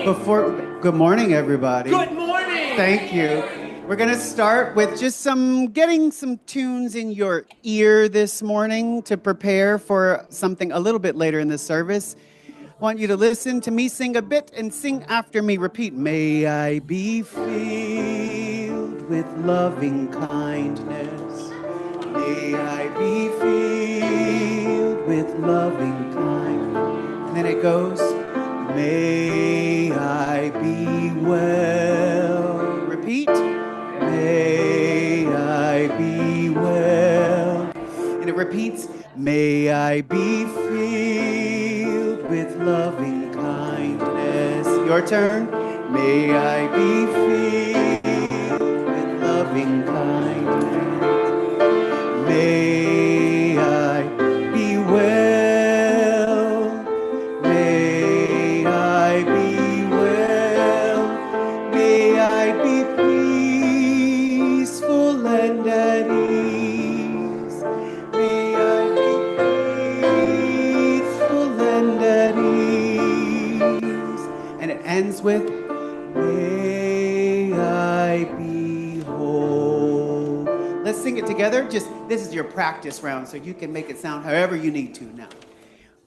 Good morning, everybody. Good morning. Thank you. We're going to start with just getting some tunes in your ear this morning to prepare for something a little bit later in the service. I want you to listen to me sing a bit and sing after me. Repeat. May I be filled with loving kindness. May I be filled with loving kindness. And then it goes, may I be well. Repeat. May I be well. And it repeats, may I be filled with loving kindness. Your turn. May I be filled with loving kindness. May I be well. May I be well. May I be peaceful and at ease. May I be peaceful and at ease. And it ends with, may I be whole. Let's sing it together. This is your practice round, so you can make it sound however you need to now.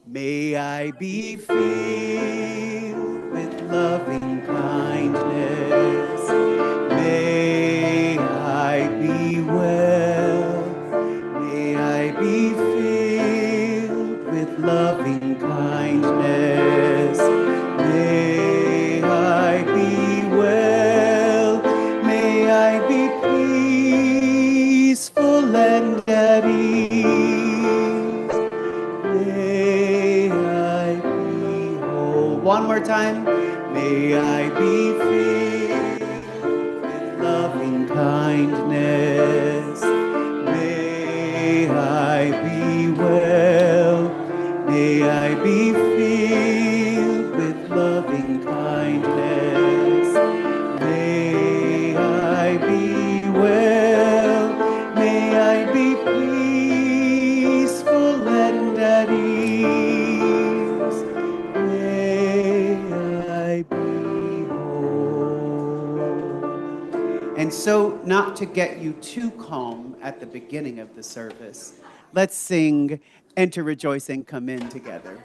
May I be filled with loving kindness. May I be well. May I be filled with loving kindness. May I be well. May I be peaceful and at ease. May I be whole. One more time. May I be filled with loving kindness. May I be well. May I be filled with loving kindness. May I be well. May I be peaceful and at ease. May I be whole. And so, not to get you too calm at the beginning of the service, let's sing Enter, Rejoice, and Come In together.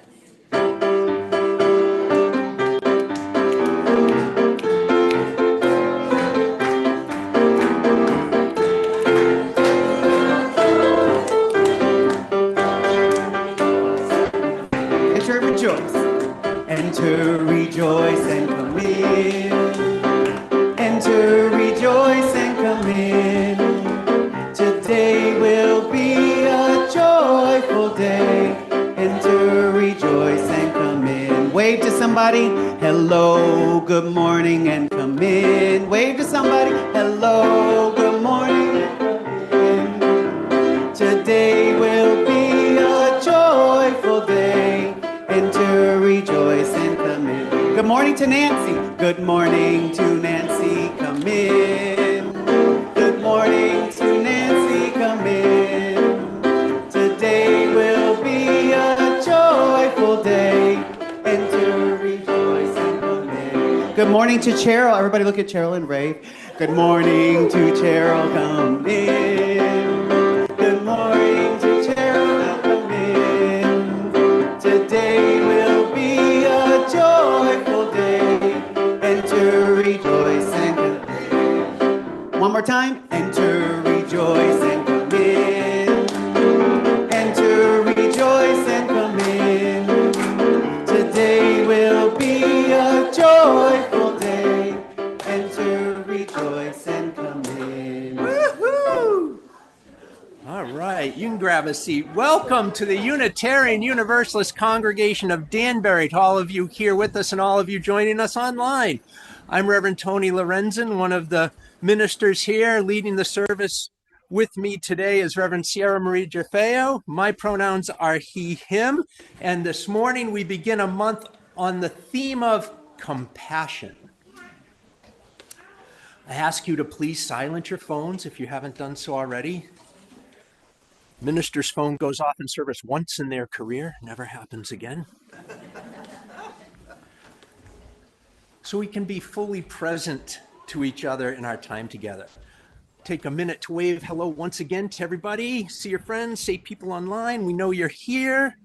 Enter, rejoice, and come in. Enter, rejoice, and come in. Today will be a joyful day. Enter, rejoice, and come in. Wave to somebody. Hello, good morning, and come in. Wave to somebody. Hello, good morning, and come in. Today will be a joyful day. Enter, rejoice, and come in. Good morning to Nancy. Good morning to Nancy. Come in. Good morning to Nancy. Come in. Today will be a joyful day. Enter, rejoice, and come in. Good morning to Cheryl. Everybody look at Cheryl and rave. Good morning to Cheryl. Come in. Good morning to Cheryl. Come in. Today will be a joyful day. Enter, rejoice, and come in. One more time. Enter, rejoice, and come in. Enter, rejoice, and come in. Today will be a joyful day. Enter, rejoice, and come in. Woo-hoo! All right, you can grab a seat. Welcome to the Unitarian Universalist Congregation of Danbury, to all of you here with us and all of you joining us online. I'm Reverend Tony Lorenzen, one of the ministers here. Leading the service with me today is Reverend Sierra Marie Gerfao. My pronouns are he, him. And this morning we begin a month on the theme of compassion. I ask you to please silence your phones if you haven't done so already. Minister's phone goes off in service once in their career, never happens again. so we can be fully present to each other in our time together. Take a minute to wave hello once again to everybody. See your friends, say people online. We know you're here.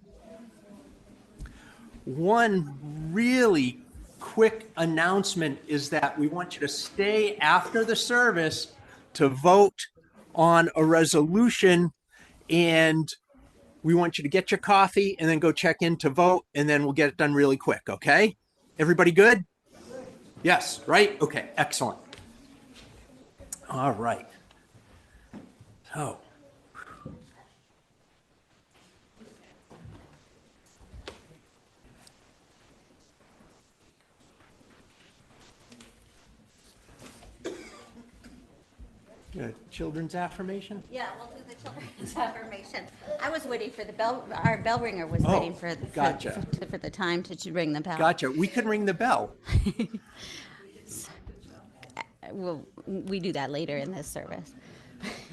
One really quick announcement is that we want you to stay after the service to vote on a resolution, and we want you to get your coffee and then go check in to vote, and then we'll get it done really quick, okay? Everybody good? Yes, right? Okay, excellent. All right. So, children's affirmation? Yeah, we'll do the children's affirmation. I was waiting for the bell, our bell ringer was Oh, waiting for gotcha. for the time to ring the bell. Gotcha. We can ring the bell. Well, we do that later in this service.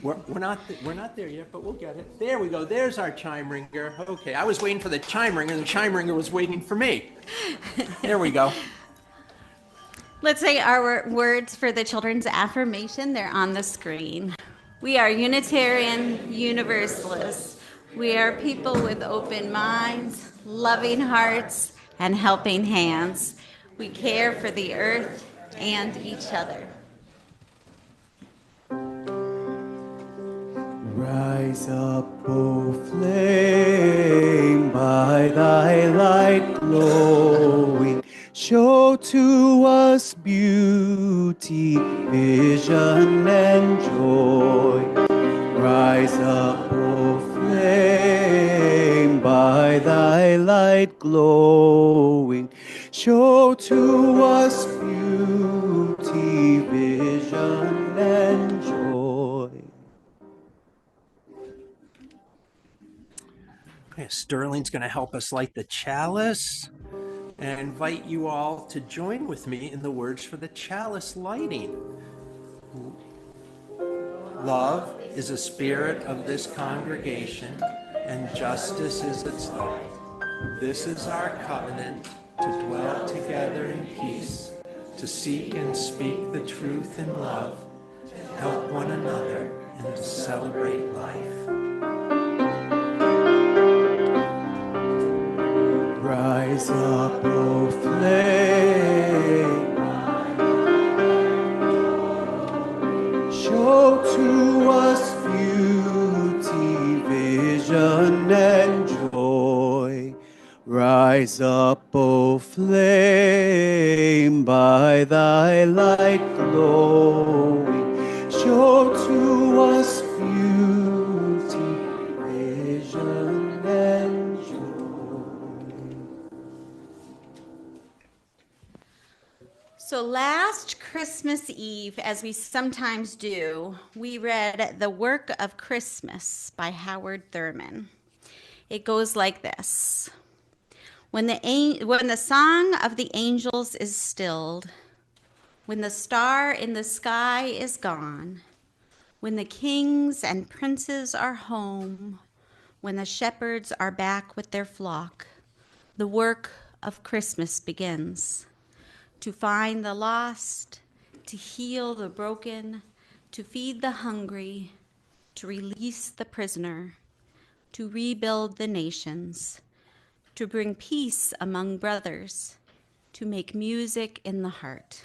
We're not there yet, but we'll get it. There we go. There's our chime ringer. Okay, I was waiting for the chime ringer, and the chime ringer was waiting for me. There we go. Let's say our words for the children's affirmation. They're on the screen. We are Unitarian Universalists. We are people with open minds, loving hearts, and helping hands. We care for the earth and each other. Rise up, O flame, by thy light glowing. Show to us beauty, vision, and joy. Rise up, O flame, by thy light glowing. Show to us beauty, vision, and joy. Okay, Sterling's going to help us light the chalice, and I invite you all to join with me in the words for the chalice lighting. Love is a spirit of this congregation, and justice is its light. This is our covenant, to dwell together in peace, to seek and speak the truth in love, to help one another, and to celebrate life. Rise up, O flame, show to us beauty, vision, and joy. Rise up, O flame, by thy light glowing. Show to us beauty, vision, and joy. So last Christmas Eve, as we sometimes do, we read The Work of Christmas by Howard Thurman. It goes like this. When the song of the angels is stilled, when the star in the sky is gone, when the kings and princes are home, when the shepherds are back with their flock, the work of Christmas begins. To find the lost, to heal the broken, to feed the hungry, to release the prisoner, to rebuild the nations, to bring peace among brothers, to make music in the heart.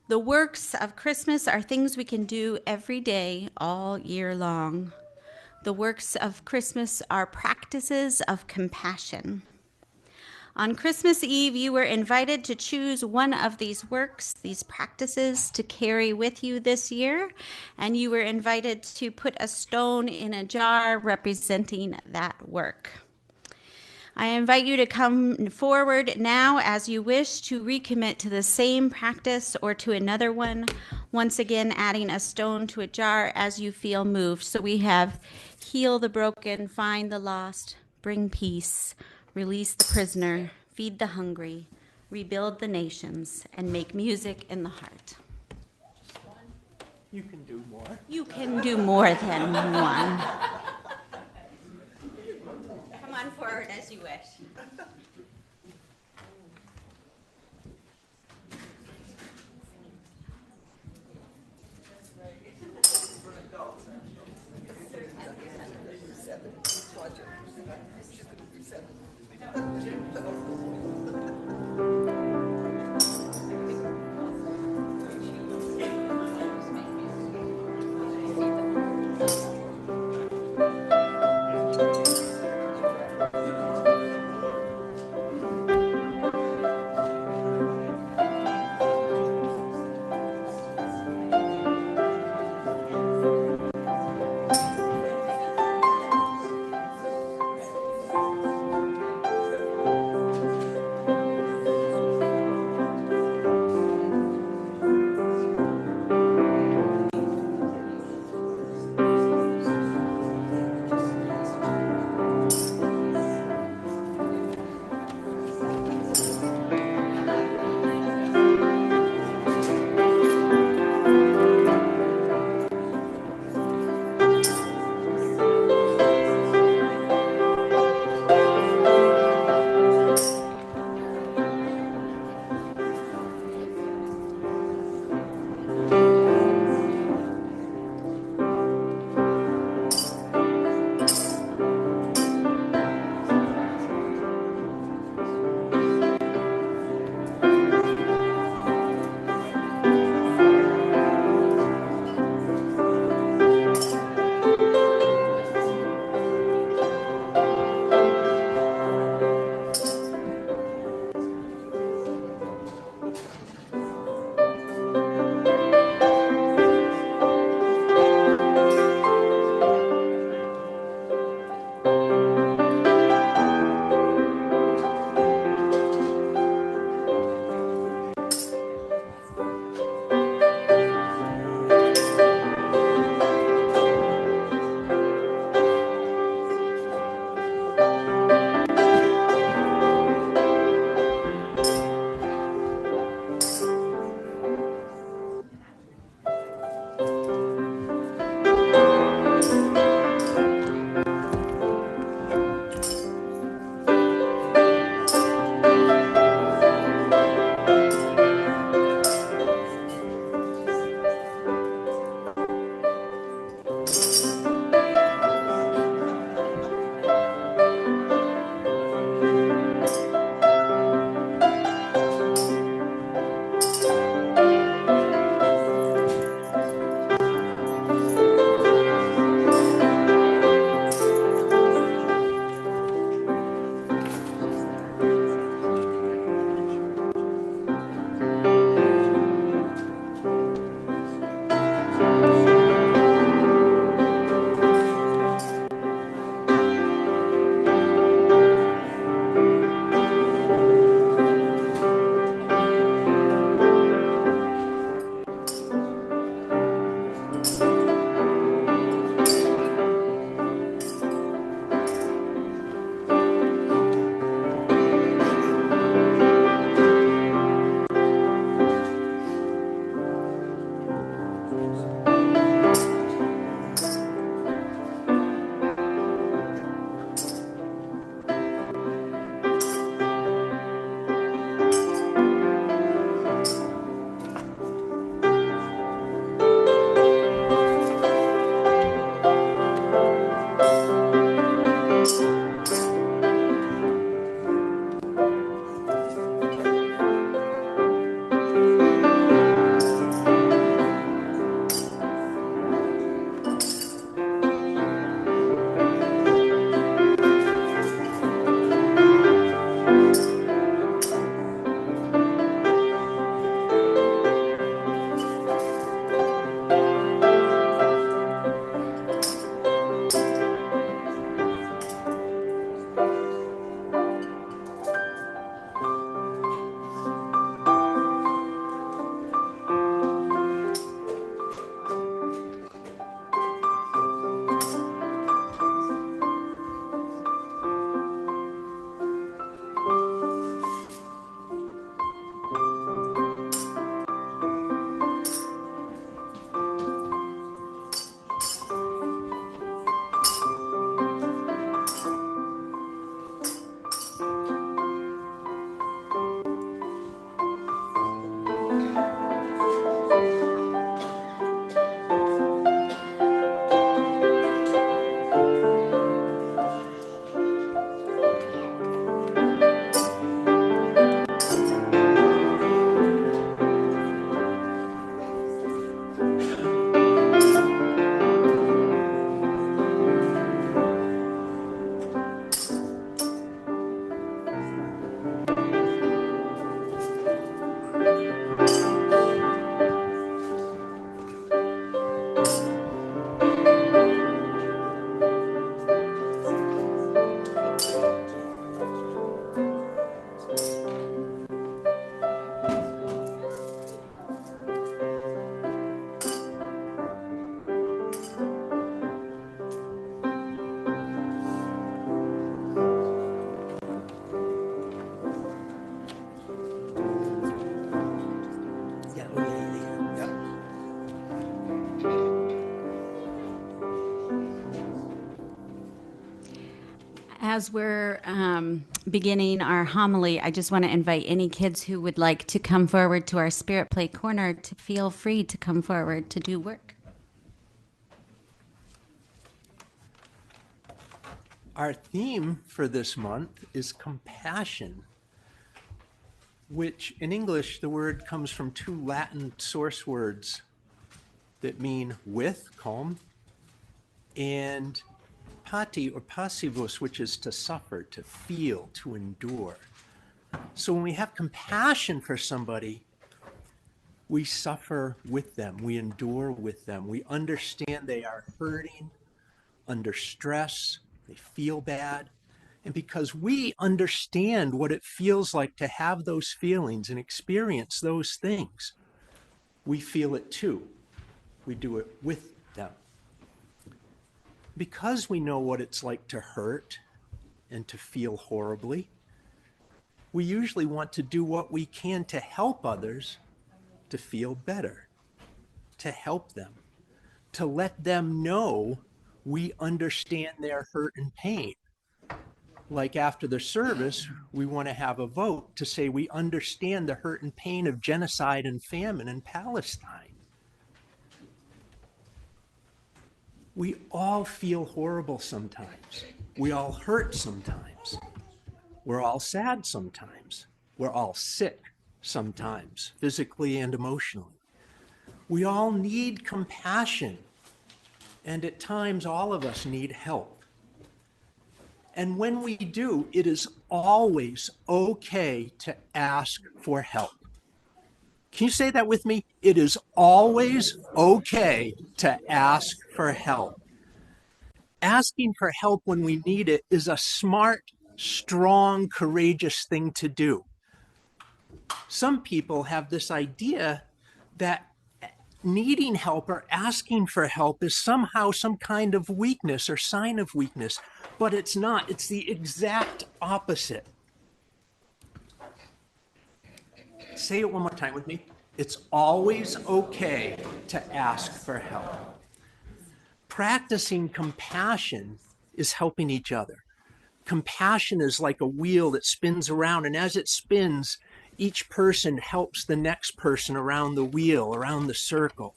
The works of Christmas are things we can do every day, all year long. The works of Christmas are practices of compassion. On Christmas Eve, you were invited to choose one of these works, these practices, to carry with you this year, and you were invited to put a stone in a jar representing that work. I invite you to come forward now as you wish to recommit to the same practice or to another one, once again adding a stone to a jar as you feel moved. So we have heal the broken, find the lost, bring peace, release the prisoner, feed the hungry, rebuild the nations, and make music in the heart. You can do more. You can do more than one. Come on forward as you wish. as we're beginning our homily, I just want to invite any kids who would like to come forward to our Spirit Play Corner to feel free to come forward to do work. Our theme for this month is compassion, which in English, the word comes from two Latin source words that mean with, calm, and pati or passivus, which is to suffer, to feel, to endure. So when we have compassion for somebody, we suffer with them, we endure with them, we understand they are hurting, under stress, they feel bad. And because we understand what it feels like to have those feelings and experience those things, we feel it too. We do it with them. Because we know what it's like to hurt and to feel horribly, we usually want to do what we can to help others to feel better, to help them, to let them know we understand their hurt and pain. Like after the service, we want to have a vote to say we understand the hurt and pain of genocide and famine in Palestine. We all feel horrible sometimes. We all hurt sometimes. We're all sad sometimes. We're all sick sometimes, physically and emotionally. We all need compassion. And at times, all of us need help. And when we do, it is always okay to ask for help. Can you say that with me? It is always okay to ask for help. Asking for help when we need it is a smart, strong, courageous thing to do. Some people have this idea that needing help or asking for help is somehow some kind of weakness or sign of weakness, but it's not. It's the exact opposite. Say it one more time with me. It's always okay to ask for help. Practicing compassion is helping each other. Compassion is like a wheel that spins around, and as it spins, each person helps the next person around the wheel, around the circle.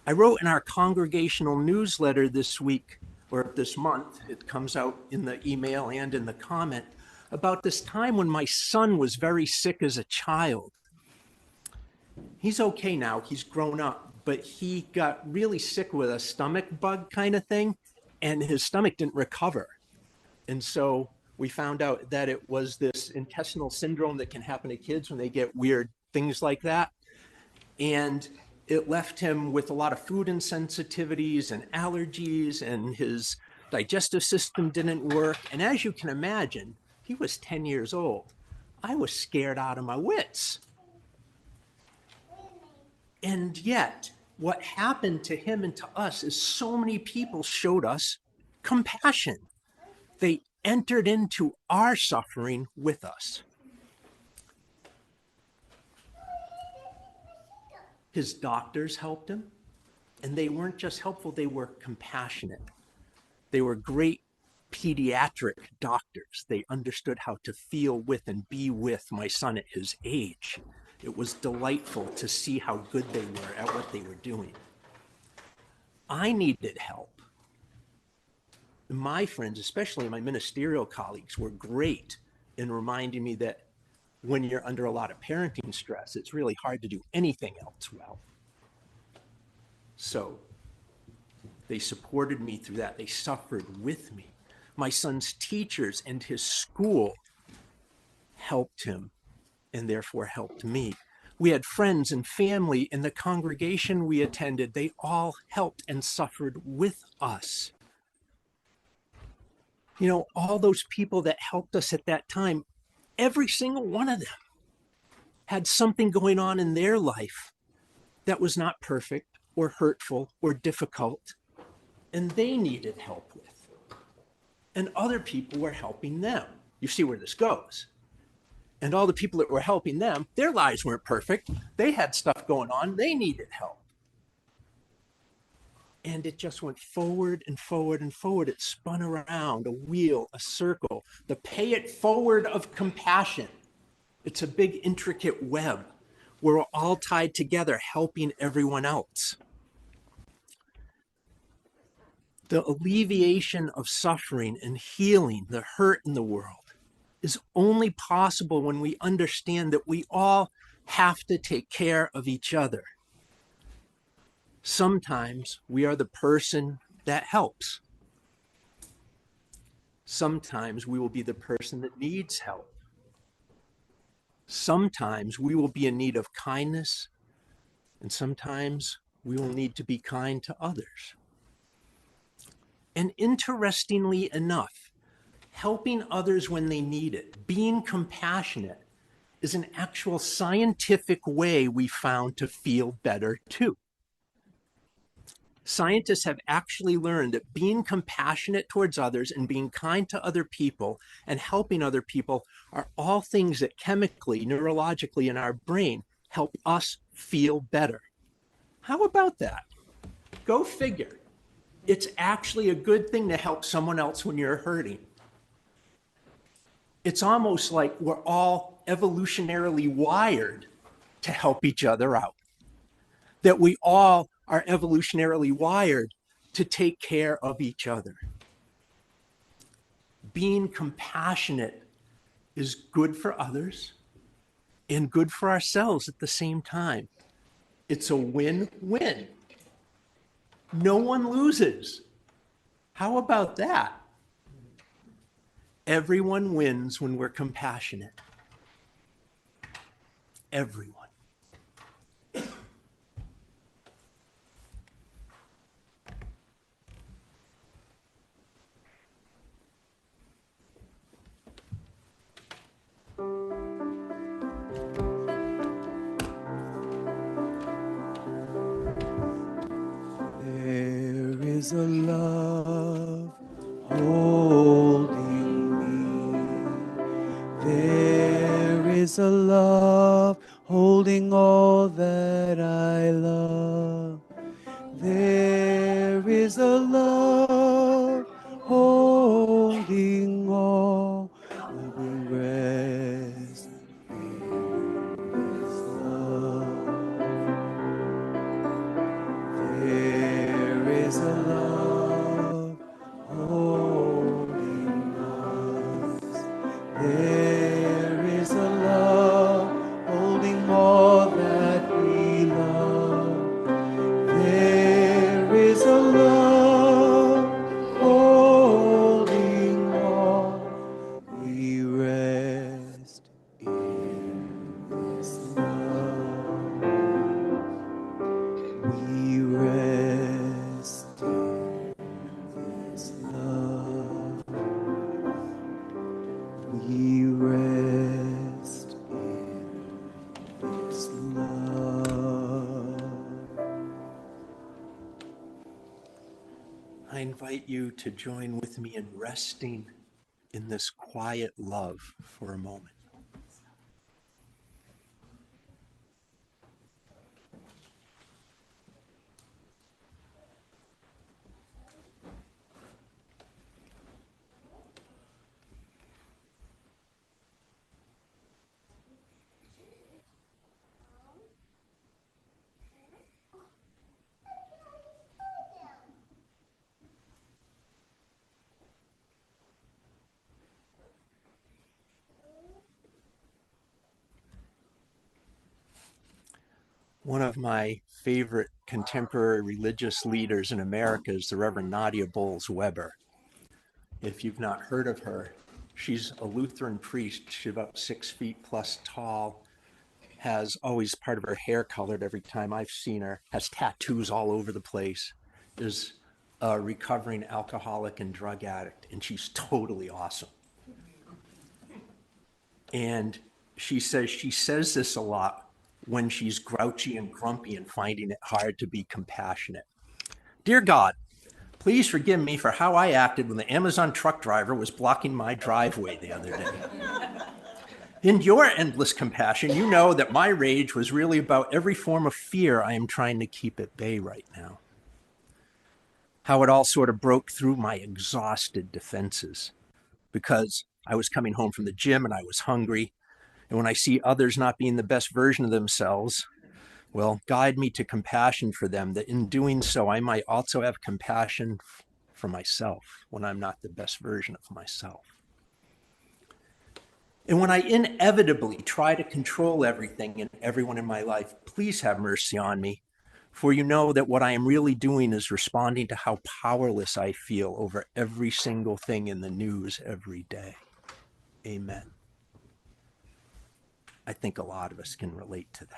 I wrote in our congregational newsletter this week, or this month, it comes out in the email and in the comment, about this time when my son was very sick as a child. He's okay now, he's grown up, but he got really sick with a stomach bug kind of thing, and his stomach didn't recover. And so we found out that it was this intestinal syndrome that can happen to kids when they get weird things like that. And it left him with a lot of food insensitivities and allergies, and his digestive system didn't work. And as you can imagine, he was 10 years old. I was scared out of my wits. And yet, what happened to him and to us is so many people showed us compassion. They entered into our suffering with us. His doctors helped him, and they weren't just helpful, they were compassionate. They were great pediatric doctors. They understood how to feel with and be with my son at his age. It was delightful to see how good they were at what they were doing. I needed help. My friends, especially my ministerial colleagues, were great in reminding me that when you're under a lot of parenting stress, it's really hard to do anything else well. So they supported me through that. They suffered with me. My son's teachers and his school helped him and therefore helped me. We had friends and family in the congregation we attended. They all helped and suffered with us. You know, all those people that helped us at that time, every single one of them had something going on in their life that was not perfect or hurtful or difficult, and they needed help with. And other people were helping them. You see where this goes. And all the people that were helping them, their lives weren't perfect. They had stuff going on. They needed help. And it just went forward and forward and forward. It spun around, a wheel, a circle, the pay it forward of compassion. It's a big, intricate web where we're all tied together, helping everyone else. The alleviation of suffering and healing the hurt in the world is only possible when we understand that we all have to take care of each other. Sometimes we are the person that helps. Sometimes we will be the person that needs help. Sometimes we will be in need of kindness, and sometimes we will need to be kind to others. And interestingly enough, helping others when they need it, being compassionate, is an actual scientific way we found to feel better too. Scientists have actually learned that being compassionate towards others and being kind to other people and helping other people are all things that chemically, neurologically in our brain help us feel better. How about that? Go figure. It's actually a good thing to help someone else when you're hurting. It's almost like we're all evolutionarily wired to help each other out. That we all are evolutionarily wired to take care of each other. Being compassionate is good for others and good for ourselves at the same time. It's a win-win. No one loses. How about that? Everyone wins when we're compassionate. Everyone. There is a love holding me. There is a love holding all that I love. There is a love holding all that we rest in His love. There is a love holding us. There is a love holding all that we love. There is a love holding all. We rest in this love. We rest in this love. We rest in this love. I invite you to join with me in resting in this quiet love for a moment. One of my favorite contemporary religious leaders in America is the Reverend Nadia Bowles-Weber. If you've not heard of her, she's a Lutheran priest. She's about 6 feet plus tall, has always part of her hair colored every time I've seen her, has tattoos all over the place, is a recovering alcoholic and drug addict, and she's totally awesome. And she says this a lot when she's grouchy and grumpy and finding it hard to be compassionate. Dear God, please forgive me for how I acted when the Amazon truck driver was blocking my driveway the other day. In your endless compassion, you know that my rage was really about every form of fear I am trying to keep at bay right now. how it all sort of broke through my exhausted defenses because I was coming home from the gym and I was hungry. And when I see others not being the best version of themselves, well, guide me to compassion for them, that in doing so, I might also have compassion for myself when I'm not the best version of myself. And when I inevitably try to control everything and everyone in my life, please have mercy on me. For you know that what I am really doing is responding to how powerless I feel over every single thing in the news every day. Amen. I think a lot of us can relate to that.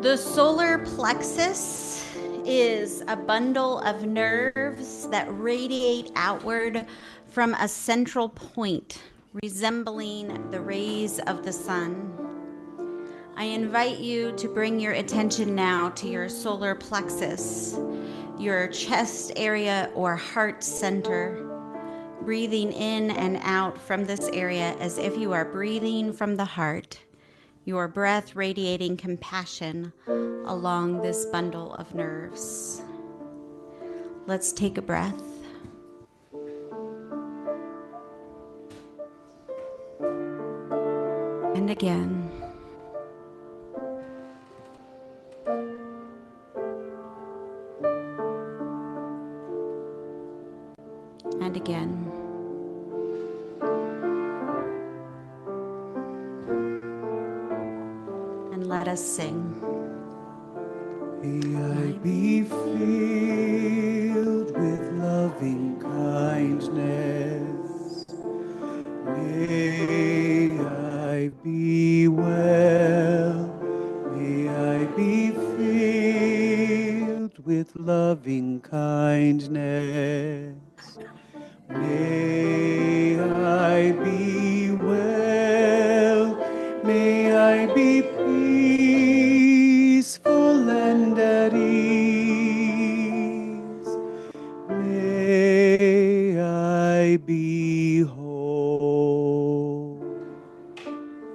The solar plexus is a bundle of nerves that radiate outward from a central point, resembling the rays of the sun. I invite you to bring your attention now to your solar plexus, your chest area or heart center, breathing in and out from this area as if you are breathing from the heart, your breath radiating compassion along this bundle of nerves. Let's take a breath. And again. And again. And let us sing. May I be filled with loving kindness. May I be well. May I be filled with loving kindness. May I be well. May I be peaceful and at ease. May I be whole.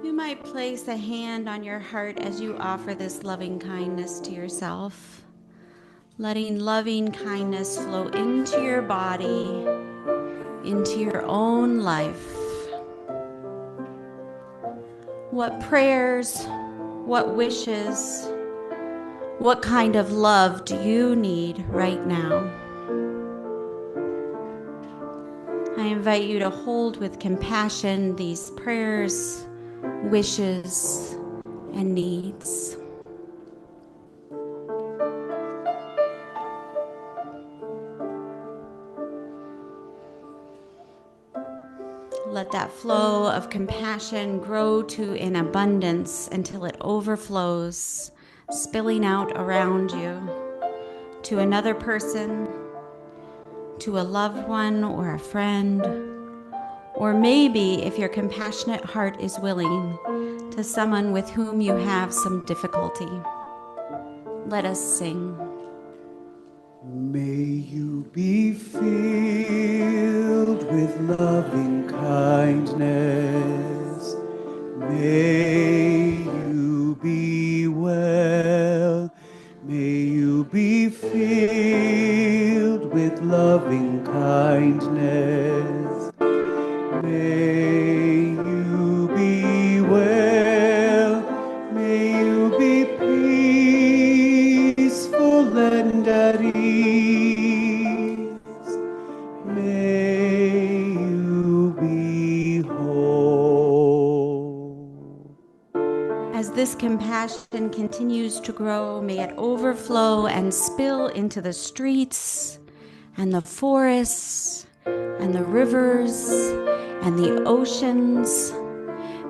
You might place a hand on your heart as you offer this loving kindness to yourself, letting loving kindness flow into your body, into your own life. What prayers, what wishes, what kind of love do you need right now? I invite you to hold with compassion these prayers, wishes, and needs. Let that flow of compassion grow to an abundance until it overflows, spilling out around you, to another person, to a loved one or a friend, or maybe, if your compassionate heart is willing, to someone with whom you have some difficulty. Let us sing. May you be filled with loving kindness. May you be well. May you be filled with loving kindness. May you be well. May you be peaceful and at ease. May you be whole. As this compassion continues to grow, may it overflow and spill into the streets and the forests and the rivers and the oceans.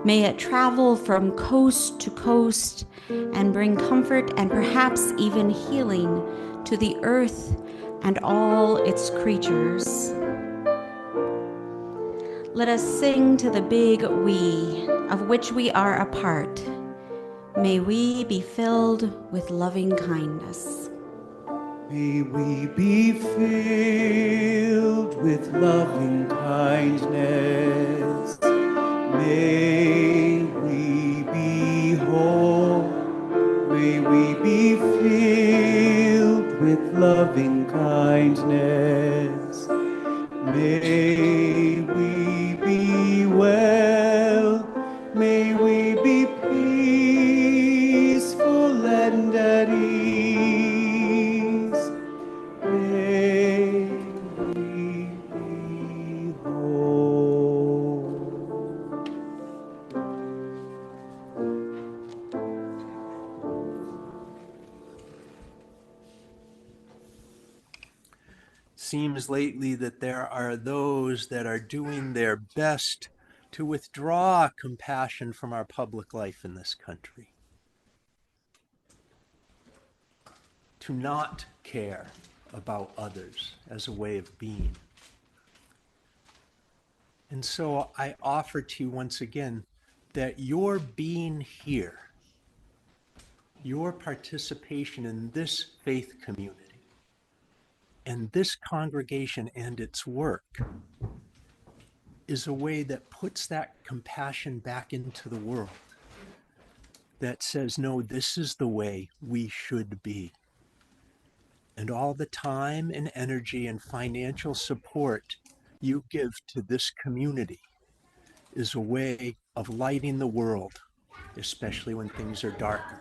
May it travel from coast to coast and bring comfort and perhaps even healing to the earth and all its creatures. Let us sing to the big we, of which we are a part. May we be filled with loving kindness. May we be filled with loving kindness. May we be whole. May we be filled with loving kindness. May we be well. May we be peaceful and at ease. May we be whole. Seems lately that there are those that are doing their best to withdraw compassion from our public life in this country, to not care about others as a way of being. And so I offer to you once again that your being here, your participation in this faith community, and this congregation and its work is a way that puts that compassion back into the world, that says, no, this is the way we should be. And all the time and energy and financial support you give to this community is a way of lighting the world, especially when things are darker.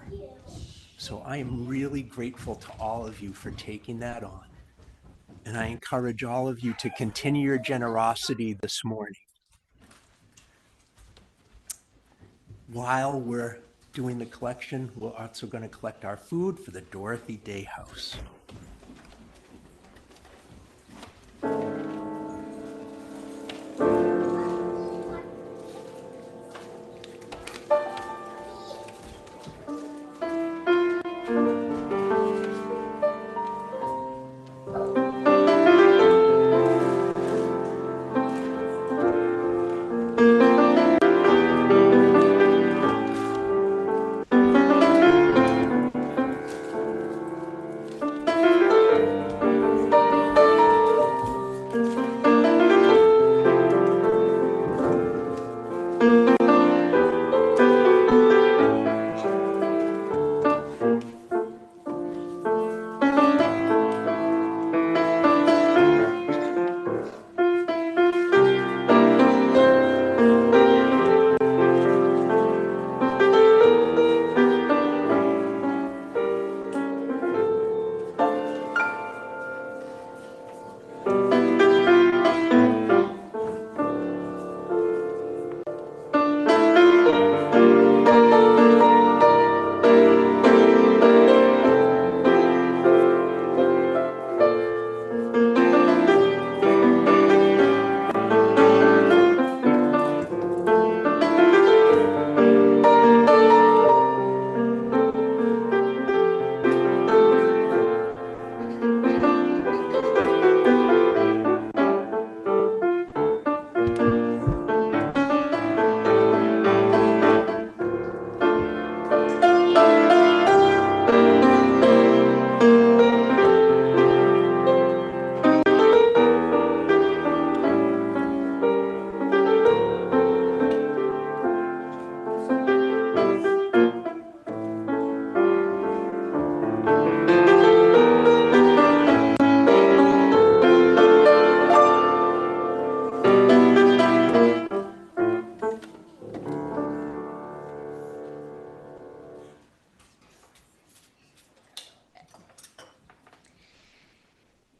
So I am really grateful to all of you for taking that on. And I encourage all of you to continue your generosity this morning. While we're doing the collection, we're also going to collect our food for the Dorothy Day House.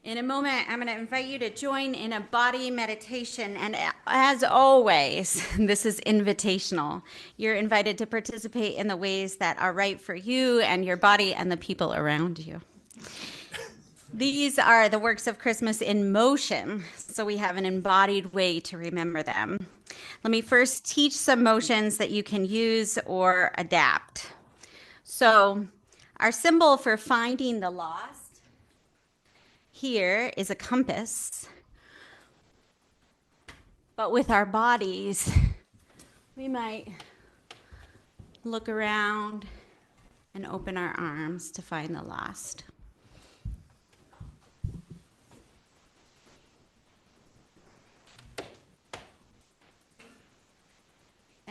In a moment, I'm going to invite you to join in a body meditation. And as always, this is invitational. You're invited to participate in the ways that are right for you and your body and the people around you. These are the works of Christmas in motion, so we have an embodied way to remember them. Let me first teach some motions that you can use or adapt. So, our symbol for finding the lost here is a compass, but with our bodies, we might look around and open our arms to find the lost.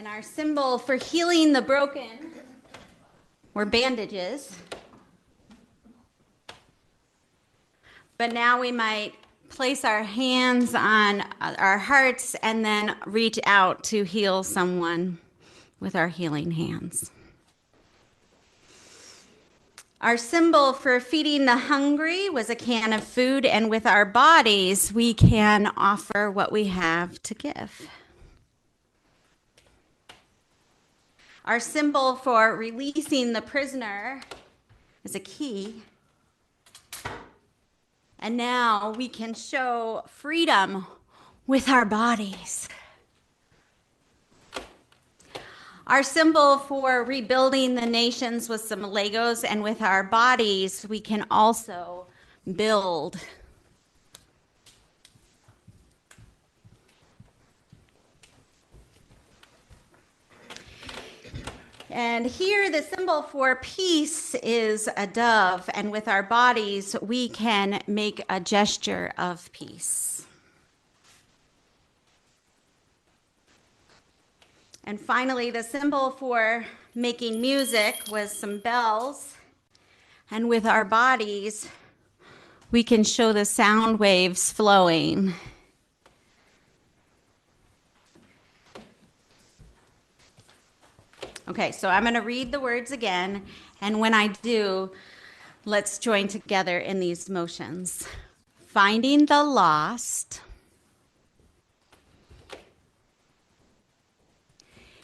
And our symbol for healing the broken were bandages. But now we might place our hands on our hearts and then reach out to heal someone with our healing hands. Our symbol for feeding the hungry was a can of food, and with our bodies, we can offer what we have to give. Our symbol for releasing the prisoner is a key. And now we can show freedom with our bodies. Our symbol for rebuilding the nations was some Legos, and with our bodies, we can also build. And here the symbol for peace is a dove, and with our bodies, we can make a gesture of peace. And finally, the symbol for making music was some bells, and with our bodies, we can show the sound waves flowing. Okay, so I'm going to read the words again, and when I do, let's join together in these motions. Finding the lost,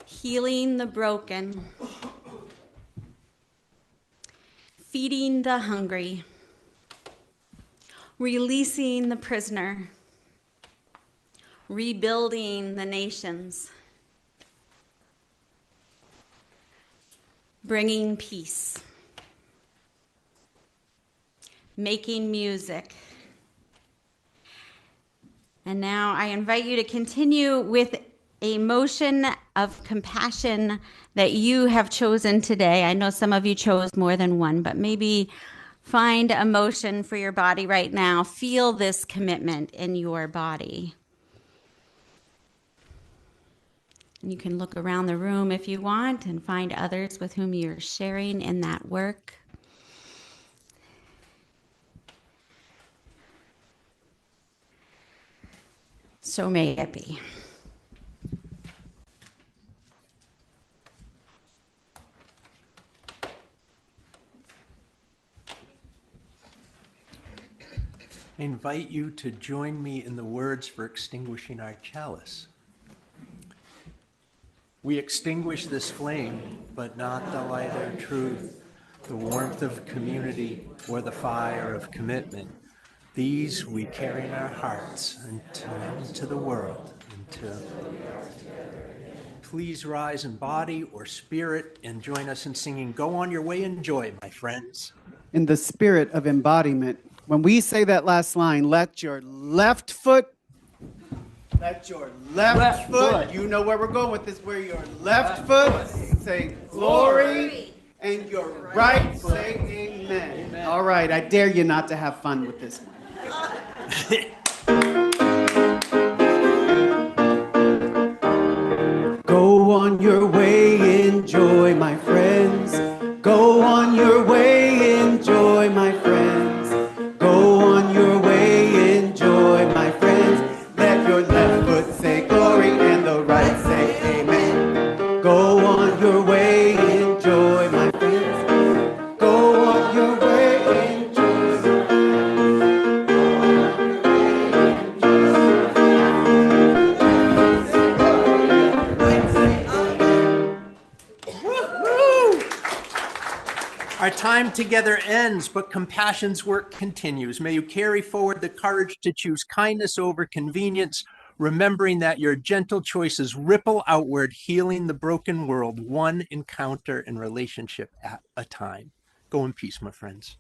healing the broken, feeding the hungry, releasing the prisoner, rebuilding the nations, bringing peace, making music. And now I invite you to continue with a motion of compassion that you have chosen today. I know some of you chose more than one, but maybe find a motion for your body right now. Feel this commitment in your body. And you can look around the room if you want and find others with whom you're sharing in that work. So may it be. I invite you to join me in the words for extinguishing our chalice. We extinguish this flame, but not the light of truth, the warmth of community, or the fire of commitment. These we carry in our hearts into the world. Please rise in body or spirit and join us in singing Go On Your Way in Joy, my friends. In the spirit of embodiment, when we say that last line, let your left foot, you know where we're going with this, where your left foot say glory, and your right say amen. All right, I dare you not to have fun with this one. Go on your way in joy, my friends. Go on your way in joy, my friends. Go on your way in joy, my friends. Let your left foot say glory and the right say amen. Go on your way in joy, my friends. Go on your way in joy. Our time together ends, but compassion's work continues. May you carry forward the courage to choose kindness over convenience, remembering that your gentle choices ripple outward, healing the broken world, one encounter and relationship at a time. Go in peace, my friends.